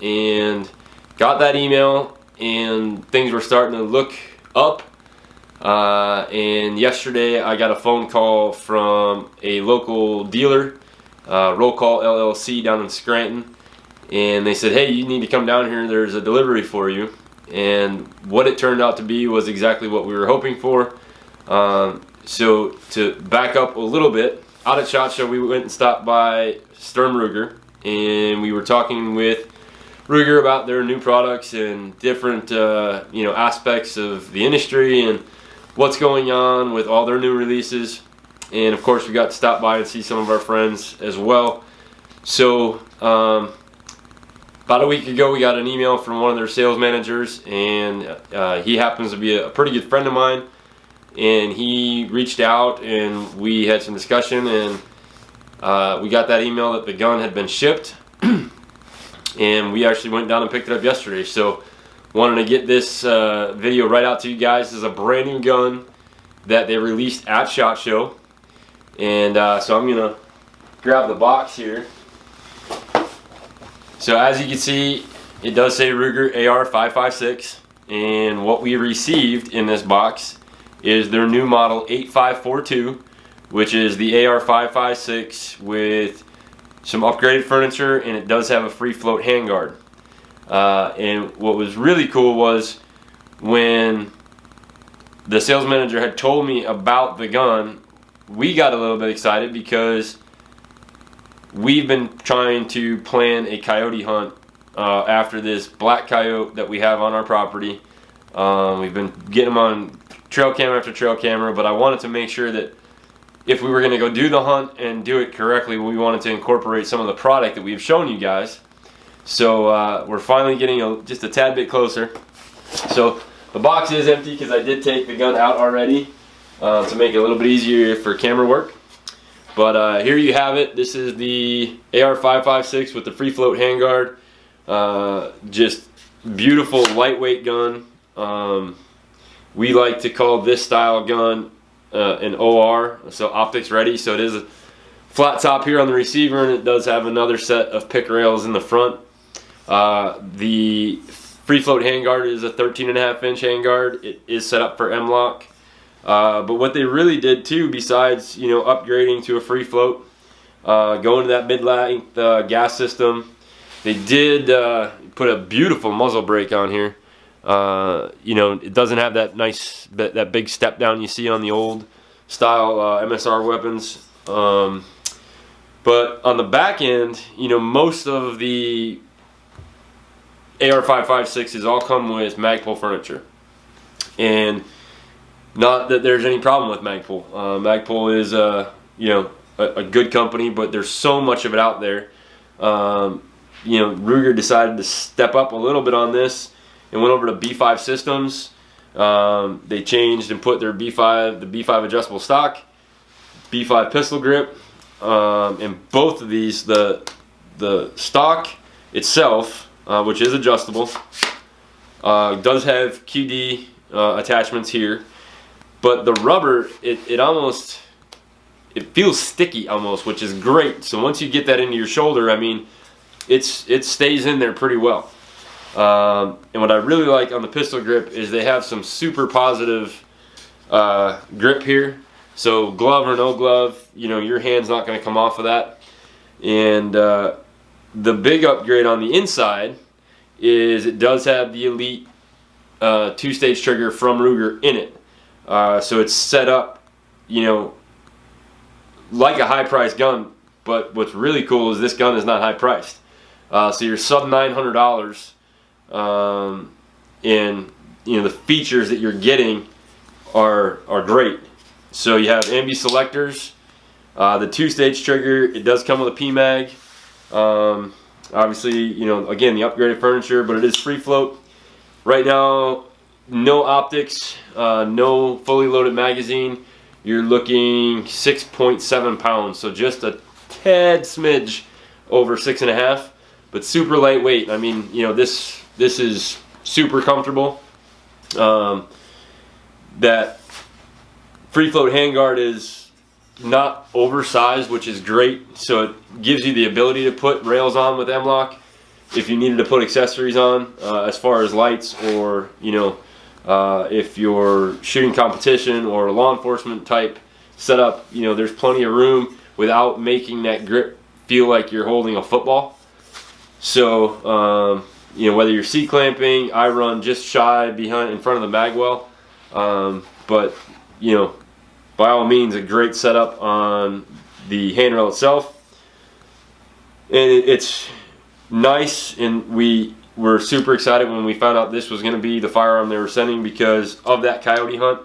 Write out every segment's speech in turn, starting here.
and got that email, and things were starting to look up. And yesterday I got a phone call from a local dealer, Roll Call LLC down in Scranton, and they said, hey, you need to come down here, there's a delivery for you. And what it turned out to be was exactly what we were hoping for. So to back up a little bit, out at SHOT Show we went and stopped by Sturm Ruger, and we were talking with Ruger about their new products and different aspects of the industry and what's going on with all their new releases. And of course we got to stop by and see some of our friends as well. So about a week ago we got an email from one of their sales managers, and he happens to be a pretty good friend of mine, and he reached out and we had some discussion, and we got that email that the gun had been shipped and we actually went down and picked it up yesterday. So wanted to get this video right out to you guys. This is a brand new gun that they released at SHOT Show, and so I'm gonna grab the box here. So as you can see, it does say Ruger AR-556, and what we received in this box is their new model 8542, which is the AR-556 with some upgraded furniture, and it does have a free float handguard. And what was really cool was when the sales manager had told me about the gun, we got a little bit excited because we've been trying to plan a coyote hunt after this black coyote that we have on our property. We've been getting them on trail camera after trail camera, but I wanted to make sure that if we were going to go do the hunt and do it correctly, we wanted to incorporate some of the product that we've shown you guys. So we're finally getting just a tad bit closer. So the box is empty because I did take the gun out already to make it a little bit easier for camera work. But here you have it. This is the AR-556 with the free float handguard. Just beautiful lightweight gun. We like to call this style gun an OR, so optics ready. So it is a flat top here on the receiver, and it does have another set of pick rails in the front. The free float handguard is a 13.5-inch handguard. It is set up for M-LOK. But what they really did too, besides upgrading to a free float, going to that mid-length gas system, they did put a beautiful muzzle brake on here. It doesn't have that that big step down you see on the old style MSR weapons. But on the back end, most of the AR-556s all come with Magpul furniture, and not that there's any problem with Magpul. Magpul is a good company, but there's so much of it out there. Ruger decided to step up a little bit on this and went over to B5 Systems. They changed and put their the B5 adjustable stock, B5 pistol grip, and both of these, the stock itself, which is adjustable, does have QD attachments here, but the rubber, it feels sticky almost, which is great. So once you get that into your shoulder, I mean, it stays in there pretty well. And what I really like on the pistol grip is they have some super positive grip here. So glove or no glove, your hand's not going to come off of that. And the big upgrade on the inside is it does have the Elite 2-stage trigger from Ruger in it. So it's set up, like a high-priced gun. But what's really cool is this gun is not high-priced. So you're sub $900. And the features that you're getting are great. So you have ambi selectors, the 2-stage trigger. It does come with a PMag. Obviously, again, the upgraded furniture, but it is free float. Right now, no optics, no fully loaded magazine. You're looking 6.7 pounds, so just a tad smidge over 6.5, but super lightweight. I mean, this is super comfortable. That free float handguard is not oversized, which is great. So it gives you the ability to put rails on with M-LOK. if you needed to put accessories on as far as lights, or if you're shooting competition or law enforcement type setup, there's plenty of room without making that grip feel like you're holding a football. So whether you're seat clamping, I run just shy in front of the mag well, but by all means, a great setup on the handrail itself, and it's nice. And we were super excited when we found out this was going to be the firearm they were sending because of that coyote hunt.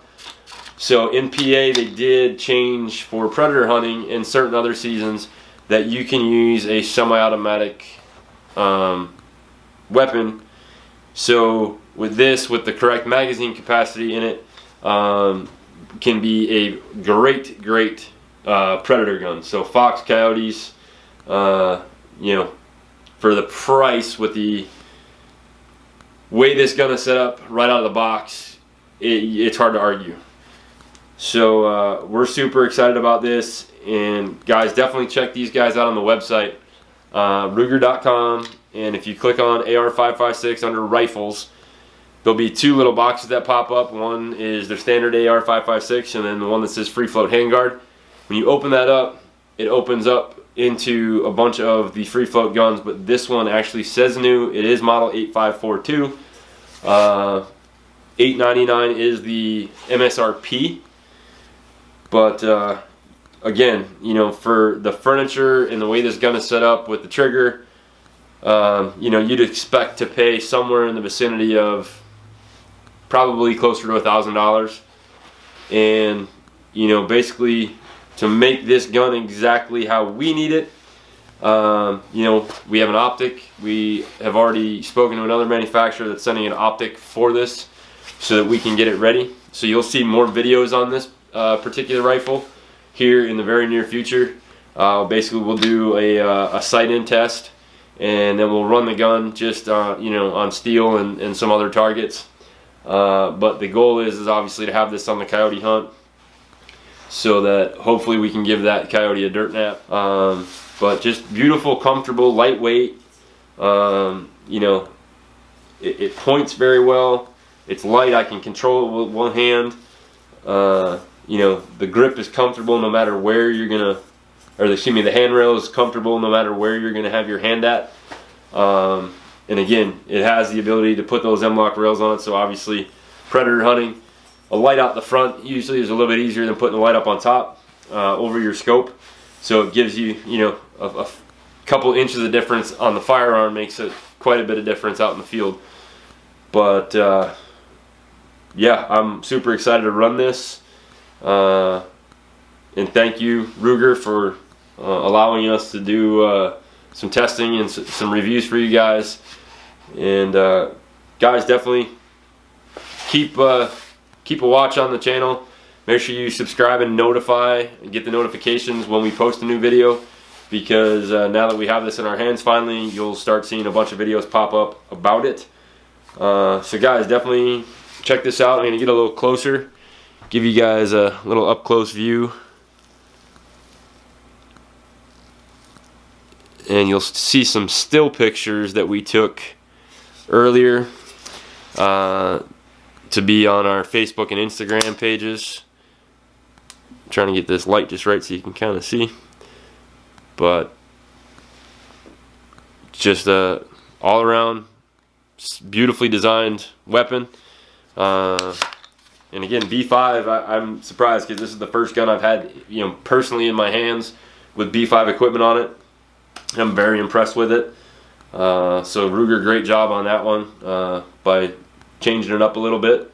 So in PA, they did change for predator hunting and certain other seasons that you can use a semi-automatic weapon. So with this, with the correct magazine capacity in it, can be a great predator gun. So fox, coyotes, for the price, with the way this gun is set up right out of the box, it's hard to argue. So we're super excited about this, and guys, definitely check these guys out on the website, Ruger.com, and if you click on AR-556 under rifles, there'll be two little boxes that pop up. One is their standard AR-556, and then the one that says Free Float Handguard. When you open that up, it opens up into a bunch of the free float guns, but this one actually says new. It is model 8542. $899 is the MSRP. But again, for the furniture and the way this gun is set up with the trigger, you'd expect to pay somewhere in the vicinity of probably closer to $1,000. And basically, to make this gun exactly how we need it, we have an optic. We have already spoken to another manufacturer that's sending an optic for this so that we can get it ready. So you'll see more videos on this particular rifle here in the very near future. Basically, we'll do a sight-in test, and then we'll run the gun just on steel and some other targets. But the goal is obviously to have this on the coyote hunt, so that hopefully we can give that coyote a dirt nap. But just beautiful, comfortable, lightweight. It points very well. It's light. I can control it with one hand. The grip is comfortable no matter where you're gonna, the handrail is comfortable no matter where you're gonna have your hand at. And again, it has the ability to put those M-LOK rails on it. So obviously, predator hunting, a light out the front usually is a little bit easier than putting a light up on top over your scope. So it gives you, a couple inches of difference on the firearm, makes it quite a bit of difference out in the field. But yeah, I'm super excited to run this. And thank you, Ruger, for allowing us to do some testing and some reviews for you guys. And guys, definitely keep a watch on the channel. Make sure you subscribe and get the notifications when we post a new video, because now that we have this in our hands finally, you'll start seeing a bunch of videos pop up about it. So guys, definitely check this out. I'm going to get a little closer, give you guys a little up close view, and you'll see some still pictures that we took earlier to be on our Facebook and Instagram pages. I'm trying to get this light just right so you can kind of see, but just a all around beautifully designed weapon. And again, B5, I'm surprised because this is the first gun I've had, personally in my hands with B5 equipment on it. I'm very impressed with it. So Ruger, great job on that one by changing it up a little bit.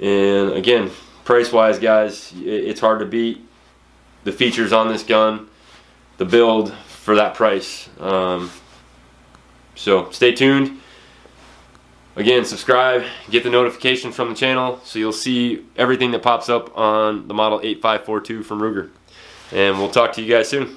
And again, price-wise, guys, it's hard to beat the features on this gun, the build for that price. So stay tuned. Again, subscribe, get the notification from the channel so you'll see everything that pops up on the model 8542 from Ruger. And we'll talk to you guys soon.